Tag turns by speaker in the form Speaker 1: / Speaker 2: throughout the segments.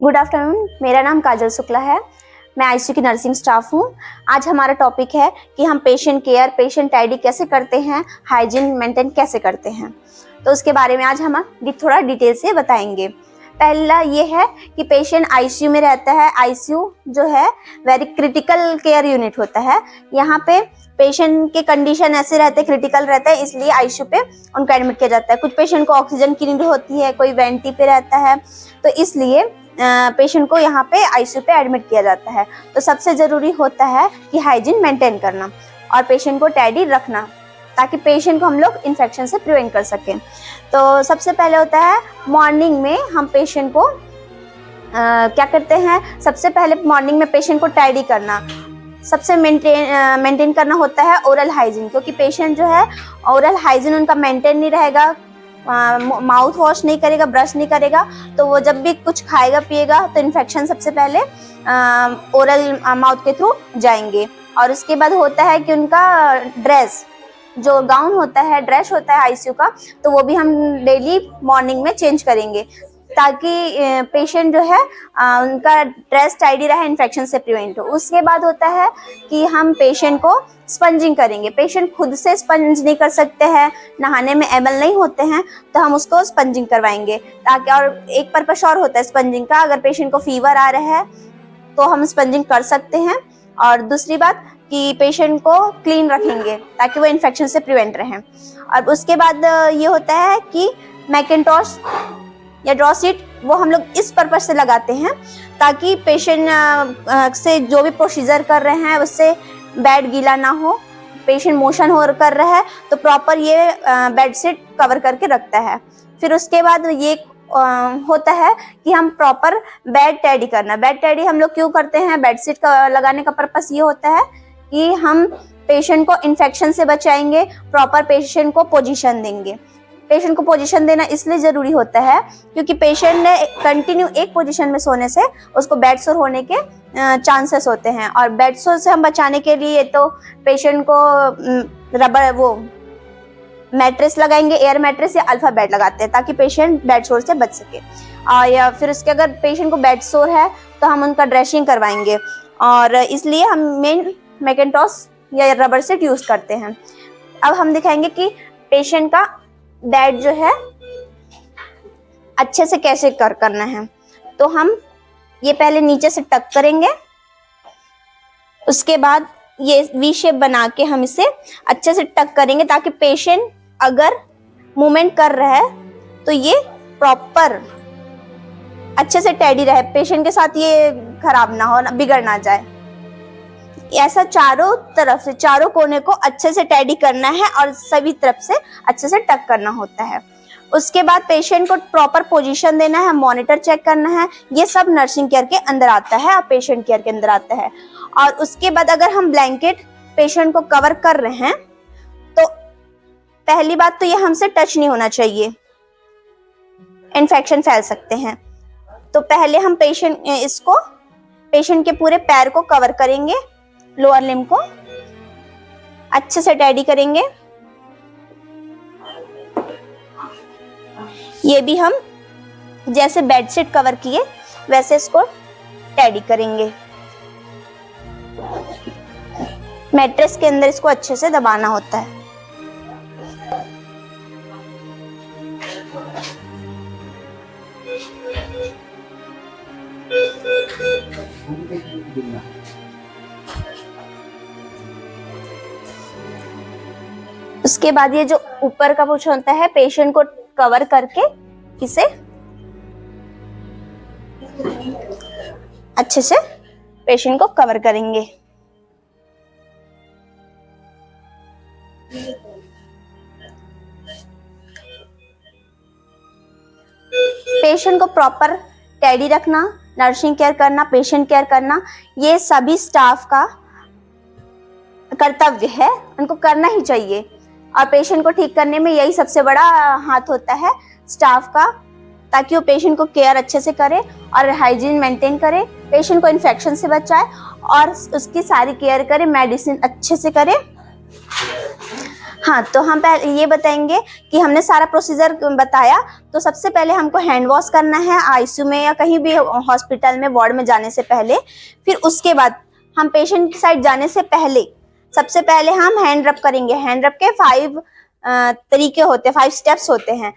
Speaker 1: Good afternoon, मेरा नाम काजल शुक्ला है। मैं आईसीयू की नर्सिंग स्टाफ हूँ। आज हमारा टॉपिक है कि हम पेशेंट केयर, पेशेंट आईडी कैसे करते हैं, हाइजीन मेंटेन कैसे करते हैं। तो उसके बारे में आज हम थोड़ा डिटेल से बताएंगे। पहला ये है कि पेशेंट आईसीयू में रहता है। आईसीयू जो है वेरी क्रिटिकल केयर यूनिट होता है। यहाँ पे पेशेंट के कंडीशन ऐसे रहते हैं, क्रिटिकल रहता है, इसलिए आईसीयू पे उनको एडमिट किया जाता है। कुछ पेशेंट को ऑक्सीजन की नीड होती है, कोई वेंटी पे रहता है, तो इसलिए पेशेंट को यहाँ पे आईसीयू पे एडमिट किया जाता है। तो सबसे ज़रूरी होता है कि हाइजीन मेंटेन करना और पेशेंट को टाइडी रखना, ताकि पेशेंट को हम लोग इन्फेक्शन से प्रिवेंट कर सकें। तो सबसे पहले होता है मॉर्निंग में हम पेशेंट को क्या करते हैं, सबसे पहले मॉर्निंग में पेशेंट को टाइडी करना, सबसे मेंटेन करना होता है ओरल हाइजीन, क्योंकि पेशेंट जो है ओरल हाइजीन उनका मेंटेन नहीं रहेगा, माउथ वॉश नहीं करेगा, ब्रश नहीं करेगा, तो वो जब भी कुछ खाएगा पिएगा तो इन्फेक्शन सबसे पहले ओरल माउथ के थ्रू जाएंगे। और उसके बाद होता है कि उनका ड्रेस, जो गाउन होता है, ड्रेस होता है आईसीयू का, तो वो भी हम डेली मॉर्निंग में चेंज करेंगे, ताकि पेशेंट जो है उनका ड्रेस टाइडी रहे, इन्फेक्शन से प्रिवेंट हो। उसके बाद होता है कि हम पेशेंट को स्पंजिंग करेंगे। पेशेंट खुद से स्पंज नहीं कर सकते हैं, नहाने में एबल नहीं होते हैं, तो हम उसको स्पंजिंग करवाएंगे, ताकि, और एक पर्पस और होता है स्पंजिंग का, अगर पेशेंट को फीवर आ रहा है तो हम स्पंजिंग कर सकते हैं। और दूसरी बात कि पेशेंट को क्लीन रखेंगे ताकि वो इन्फेक्शन से प्रिवेंट रहें। और उसके बाद ये होता है कि मैकिन्टॉश या ड्रॉ सीट, वो हम लोग इस पर्पस से लगाते हैं ताकि पेशेंट से जो भी प्रोसीजर कर रहे हैं उससे बेड गीला ना हो। पेशेंट मोशन हो कर रहा है तो प्रॉपर ये बेड शीट कवर करके रखता है। फिर उसके बाद ये होता है कि हम प्रॉपर बेड टैडी करना। बेड टैडी हम लोग क्यों करते हैं, बेड शीट का लगाने का पर्पस ये होता है कि हम पेशेंट को इन्फेक्शन से बचाएंगे, प्रॉपर पेशेंट को पोजीशन देंगे। पेशेंट को पोजीशन देना इसलिए ज़रूरी होता है क्योंकि पेशेंट ने कंटिन्यू एक पोजीशन में सोने से उसको बेड सोर होने के चांसेस होते हैं। और बेड सोर से हम बचाने के लिए तो पेशेंट को रबर वो मैट्रेस लगाएंगे, एयर मैट्रेस या अल्फा बेड लगाते हैं, ताकि पेशेंट बेड सोर से बच सके। या फिर उसके अगर पेशेंट को बेड सोर है तो हम उनका ड्रेसिंग करवाएंगे, और इसलिए हम मेन मैकिन्टॉश या रबर सेट यूज़ करते हैं। अब हम दिखाएंगे कि पेशेंट का बेड जो है अच्छे से कैसे करना है। तो हम ये पहले नीचे से टक करेंगे, उसके बाद ये वी शेप बना के हम इसे अच्छे से टक करेंगे, ताकि पेशेंट अगर मूवमेंट कर रहा है तो ये प्रॉपर अच्छे से टैडी रहे, पेशेंट के साथ ये खराब ना हो, बिगड़ ना जाए। ऐसा चारों तरफ से, चारों कोने को अच्छे से टैडी करना है और सभी तरफ से अच्छे से टक करना होता है। उसके बाद पेशेंट को प्रॉपर पोजीशन देना है, मॉनिटर चेक करना है। ये सब नर्सिंग केयर के अंदर आता है और पेशेंट केयर के अंदर आता है। और उसके बाद अगर हम ब्लैंकेट पेशेंट को कवर कर रहे हैं तो पहली बात तो ये हमसे टच नहीं होना चाहिए, इन्फेक्शन फैल सकते हैं। तो पहले हम पेशेंट के पूरे पैर को कवर करेंगे, लोअर लिम्ब को अच्छे से टैडी करेंगे। ये भी हम जैसे बेडशीट कवर किए वैसे इसको टैडी करेंगे। मैट्रेस के अंदर इसको अच्छे से दबाना होता है। उसके बाद ये जो ऊपर का पोर्शन होता है, पेशेंट को कवर करके इसे अच्छे से पेशेंट को कवर करेंगे। पेशेंट को प्रॉपर टैडी रखना, नर्सिंग केयर करना, पेशेंट केयर करना, ये सभी स्टाफ का कर्तव्य है, उनको करना ही चाहिए। और पेशेंट को ठीक करने में यही सबसे बड़ा हाथ होता है स्टाफ का, ताकि वो पेशेंट को केयर अच्छे से करे और हाइजीन मेंटेन करे, पेशेंट को इन्फेक्शन से बचाए और उसकी सारी केयर करे, मेडिसिन अच्छे से करे। हाँ, तो हम पहले ये बताएंगे कि हमने सारा प्रोसीजर बताया। तो सबसे पहले हमको हैंड वॉश करना है आईसीयू में या कहीं भी हॉस्पिटल में वार्ड में जाने से पहले। फिर उसके बाद हम पेशेंट की साइड जाने से पहले सबसे पहले हम हैंड रब करेंगे। हैंड रब के 5 तरीके होते हैं, 5 स्टेप्स होते हैं।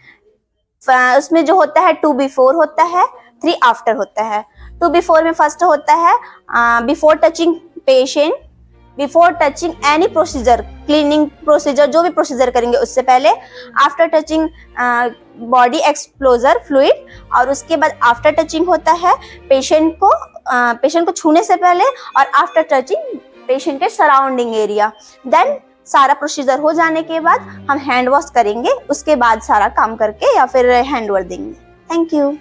Speaker 1: उसमें जो होता है 2 बिफोर होता है, 3 आफ्टर होता है। 2 बिफोर में फर्स्ट होता है before touching patient, before touching any procedure, cleaning procedure, जो भी प्रोसीजर करेंगे उससे पहले। After touching body exposure fluid, और उसके बाद आफ्टर टचिंग होता है पेशेंट को छूने से पहले, और आफ्टर टचिंग पेशेंट के सराउंडिंग एरिया। देन सारा प्रोसीजर हो जाने के बाद हम हैंड वॉश करेंगे, उसके बाद सारा काम करके या फिर हैंड ओवर देंगे। Thank you.